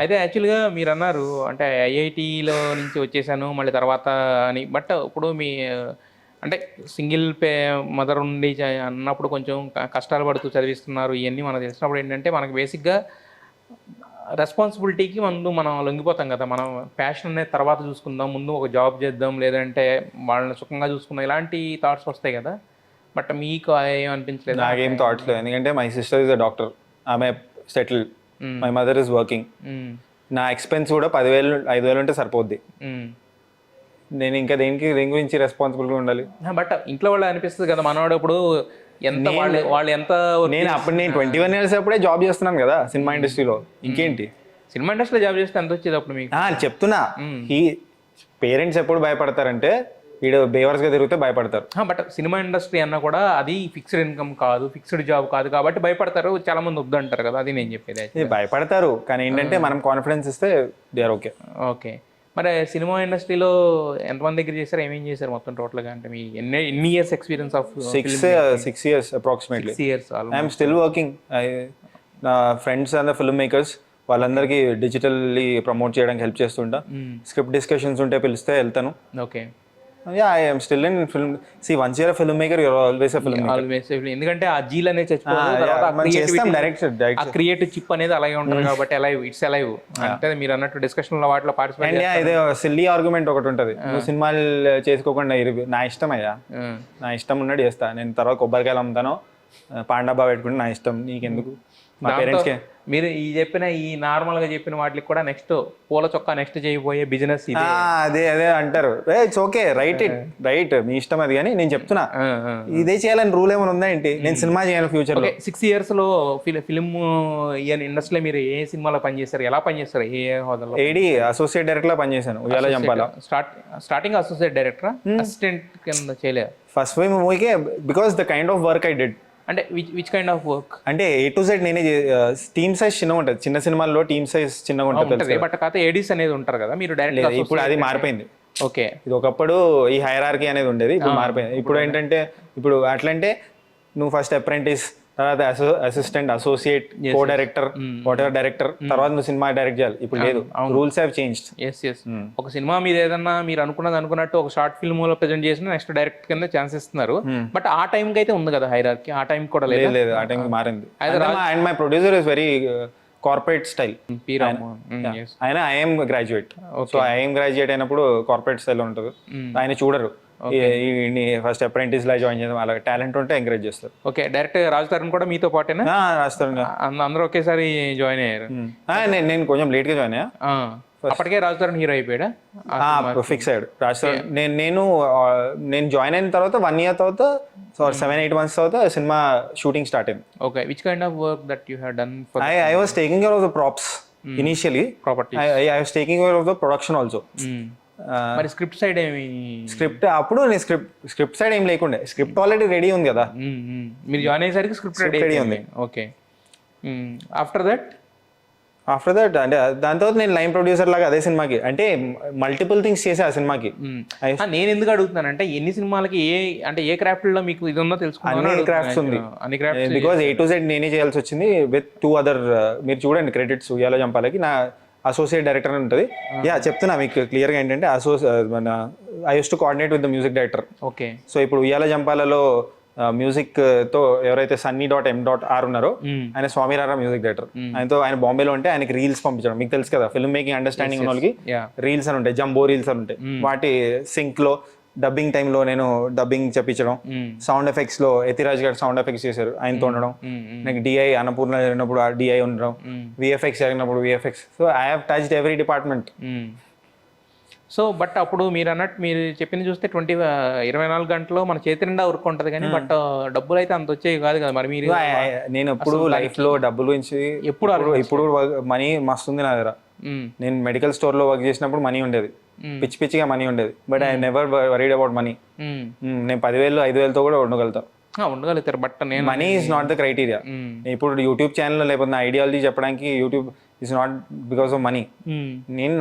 అయితే యాక్చువల్గా మీరు అన్నారు అంటే ఐఐటిలో నుంచి వచ్చేసాను మళ్ళీ తర్వాత అని. బట్ ఇప్పుడు మీ అంటే సింగిల్ మదర్ ఉండి అన్నప్పుడు కొంచెం కష్టాలు పడుతూ చదివిస్తున్నారు ఇవన్నీ మనకు తెలిసినప్పుడు ఏంటంటే మనకు బేసిక్గా రెస్పాన్సిబిలిటీకి మనం లొంగిపోతాం కదా. మనం ప్యాషన్ అనేది తర్వాత చూసుకుందాం, ముందు ఒక జాబ్ చేద్దాం, లేదంటే వాళ్ళని సుఖంగా చూసుకుందాం, ఇలాంటి థాట్స్ వస్తాయి కదా. బట్ మీకు ఏమనిపించలేదు? నాకేం థాట్స్ లేదు, ఎందుకంటే my sister is a doctor, ఆమె settle, my mother is working. నా ఎక్స్పెన్స్ కూడా 10,000 ఉంటే సరిపోద్ది. నేను ఇంకా దేని గురించి రెస్పాన్సిబుల్గా ఉండాలి? బట్ ఇంట్లో వాళ్ళు అనిపిస్తుంది కదా మనవాడు ఇప్పుడు ఎంత వాళ్ళు ఎంత. నేను 21 years అప్పుడే జాబ్ చేస్తున్నాను కదా సినిమా ఇండస్ట్రీలో. ఇంకేంటి సినిమా ఇండస్ట్రీలో జాబ్ చేస్తే ఎంత వచ్చేది అప్పుడు మీకు? చెప్తున్నా, ఈ పేరెంట్స్ ఎప్పుడు భయపడతారంటే వీడు బేవర్స్గా తిరిగితే భయపడతారు. బట్ సినిమా ఇండస్ట్రీ అన్నా కూడా అది ఫిక్స్డ్ ఇన్కమ్ కాదు, ఫిక్స్డ్ జాబ్ కాదు కాబట్టి భయపడతారు. చాలా మంది వద్దు అంటారు కదా, అది నేను చెప్పేది. భయపడతారు, కానీ ఏంటంటే మనం కాన్ఫిడెన్స్ ఇస్తే దే ఆర్ ఓకే. ఓకే. మరి సినిమా ఇండస్ట్రీలో ఎంతమంది దగ్గర చేశారు, ఏమేం చేశారు మొత్తం టోటల్గా? అంటే మీ ఎన్ని years experience of? 6 years approximately. 6 years. I'm still working. నా ఫ్రెండ్స్ అండ్ ఫిల్మ్ మేకర్స్ వాళ్ళందరికీ డిజిటల్లీ ప్రమోట్ చేయడానికి హెల్ప్ చేస్తుంటా. స్క్రిప్ట్ డిస్కషన్స్ ఉంటే పిలిస్తే వెళ్తాను. Okay. Yeah, I am still in film. See, once you're a filmmaker, you're always a filmmaker. Always. ఎందుకంటే ఆ zeal అనేది చచ్చిపోతుంది, ఆ క్రియేటివ్ చిప్ అనేది అలాగే ఉంటుంది కాబట్టి ఇట్స్ అలైవ్. అంటే మీరు అన్నట్టు డిస్కషన్ లో వాటిలో పార్టిసిపేట్. ఇదే సిల్లీ ఆర్గ్యుమెంట్ ఒకటి ఉంటుంది, నువ్వు సినిమాలు చేసుకోకుండా నా ఇష్టం అయ్యా, నా ఇష్టం ఉన్నట్టు చేస్తా. నేను తర్వాత కొబ్బరికాయలు అమ్ముతాను, పాండాబా పెట్టుకుంటే నా ఇష్టం, నీకెందుకు? మా పేరెంట్స్కే. మీరు ఈ చెప్పిన ఈ నార్మల్ గా చెప్పిన వాటికి కూడా నెక్స్ట్ పూల చొక్కా నెక్స్ట్ చేయబోయే బిజినెస్ అదే అంటారు. ఇట్స్ ఓకే, రైట్ మీ ఇష్టం అది, కానీ నేను చెప్తున్నా ఇదే చేయాలని రూల్ ఏమైనా ఉందా ఏంటి? నేను సినిమా చేయాలి ఫ్యూచర్ లో. 6 years లో ఫిలిం ఇండస్ట్రీలో మీరు ఏ సినిమాలో పనిచేస్తారు, ఎలా పనిచేస్తారు, ఏ హోదాలో? ఏడి అసోసియేట్ డైరెక్టర్ లా పనిచేశాను Uyyala Jampala. Starting associate director, assistant కింద చేయలేదు ఫస్ట్ మూవీకే, because the kind of work I did. అంటే విచ్ కైండ్ ఆఫ్ వర్క్? అంటే A to Z నేనే. టీమ్ సైజ్ చిన్నగా ఉంటుంది, చిన్న సినిమాల్లో టీమ్ సైజ్ చిన్నగా ఉంటుంది. బట్ కాకపోతే ఏడీస్ అనేది ఉంటారు కదా, మీరు డైరెక్ట్. ఇప్పుడు అది మారిపోయింది. ఓకే. ఇది ఒకప్పుడు ఈ హైరార్కీ అనేది ఉండేది, ఇప్పుడు మారిపోయింది. ఇప్పుడు ఏంటంటే ఇప్పుడు అట్లంటే నువ్వు ఫస్ట్ అప్రెంటిస్, తర్వాత assistant, associate, co director, whatever director, తర్వాత నువ్వు సినిమా డైరెక్ట్ చేయాలి. ఇప్పుడు లేదు, రూల్స్ హావ్ చేంజ్డ్. ఒక సినిమా మీద ఏదన్నా మీరు అనుకున్నట్టు ఒక షార్ట్ ఫిల్మ్ లో ప్రెజెంట్ చేసిన నెక్స్ట్ డైరెక్టర్ కింద ఛాన్స్ ఇస్తున్నారు. బట్ ఆ టైం కి అయితే ఉంది కదా హైరార్కీ, ఆ టైం కూడా లేదు. ఆ టైం మారింది. And my producer is very corporate style. ఆయన IIM graduate, so IIM graduate అయినప్పుడు కార్పొరేట్ స్టైల్ ఉంటుంది. ఆయన చూడరు ఫస్ట్ అప్రెంటిస్ లా జాయిన్ చేద్దాం, అలా టాలెంట్ ఉంటే ఎంకరేజ్ చేస్తారు. ఓకే. డైరెక్ట్ రాజ్ తరుణ్ కూడా మీతో పాటేనా? రాజ్ తరుణ్ అందరూ ఒకేసారి జాయిన్ అయ్యారు. నేను కొంచెం లేట్ గా జాయిన్ అయ్యా. అప్పటికే రాజ్ తరుణ్ హీరో అయిపోయాడా? ఫిక్స్ అయ్యాడు రాజ్ తరుణ్. నేను జాయిన్ అయిన తర్వాత 1 year తర్వాత 7-8 months తర్వాత సినిమా షూటింగ్ స్టార్ట్ అయింది. Okay. Which kind of work that you have done? I was taking care of the props initially. I was taking care of the production also. మరి script side ఏమి? అప్పుడు నేను script side ఏం లేకుండే, script already ready ఉంది కదా. మీరు join అయ్యేసరికి స్క్రిప్ట్ రెడీ ఉంది. ఓకే. ఆఫ్టర్ దట్ అంటే దాని తర్వాత నేను లైన్ ప్రొడ్యూసర్ లాగా అదే సినిమాకి, అంటే మల్టిపుల్ థింగ్స్ చేసే ఆ సినిమాకి. నేను ఎందుకు అడుగుతున్నానంటే ఎన్ని సినిమాలకి ఏ క్రాఫ్ట్ లో మీకు ఇది ఉందో తెలుసుకున్నాను. అన్ని క్రాఫ్ట్స్ ఉంది, బికాస్ A to Z నేనే చేయాల్సి వచ్చింది విత్ 2 other. మీరు చూడండి క్రెడిట్స్ ఉయ్యాల జంపాలకి నా అసోసియేట్ డైరెక్టర్ అని ఉంటుంది. చెప్తున్నా మీకు క్లియర్గా ఏంటంటే I use to coordinate with the music director. Okay. So ఇప్పుడు ఉయ్యాల జంపాలలో మ్యూజిక్ తో ఎవరైతే Sunny.M.R ఉన్నారో ఆయన స్వామిరారా మ్యూజిక్ డైరెక్టర్. ఆయన బాంబేలో ఉంటే ఆయనకి రీల్స్ పంపించడం, మీకు తెలుసు కదా ఫిల్మ్ మేకింగ్ అండర్స్టాండింగ్ ఉన్న వాళ్ళకి రీల్స్ అని ఉంటాయి, జంబో రీల్స్ అని ఉంటాయి. వాటి సింక్ లో డబ్బింగ్ టైంలో నేను డబ్బింగ్ చెప్పించడం, సౌండ్ ఎఫెక్ట్స్ లో యతిరాజ్ గారు సౌండ్ ఎఫెక్ట్స్ చేశారు, ఆయనతో ఉండడం. నాకు డిఐ అన్నపూర్ణ జరిగినప్పుడు ఆ డిఐ ఉండడం, విఎఫ్ఎక్స్ జరిగినప్పుడు VFX. So I have touched every department. So but అప్పుడు మీరు అన్నట్టు మీరు చెప్పింది చూస్తే 24 గంటలు మన చేతి నిండా వర్క్ ఉంటుంది కానీ బట్ డబ్బులు అయితే అంత వచ్చేవి కాదు కదా. మరి మీరు? నేను ఎప్పుడు లైఫ్ లో డబ్బుల గురించి ఇప్పుడు మనీ మస్తుంది నా దగ్గర. నేను మెడికల్ స్టోర్ లో వర్క్ చేసినప్పుడు మనీ ఉండేది, పిచ్చిగా మనీ ఉండేది. But I never worried about money. నేను 10,000-5,000తో కూడా ఉండగలుగుతారు. బట్ నేను money is not the criteria. ఇప్పుడు యూట్యూబ్ ఛానల్ లేకపోతే నా ఐడియాలజీ చెప్పడానికి YouTube is not because of money. నేను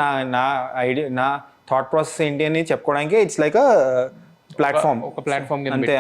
నా థాట్ ప్రాసెస్ ఏంటి అని చెప్పుకోవడానికి ఇట్స్ లైక్ అ ప్లాట్ఫామ్. ఒక ప్లాట్ఫామ్ అంతే.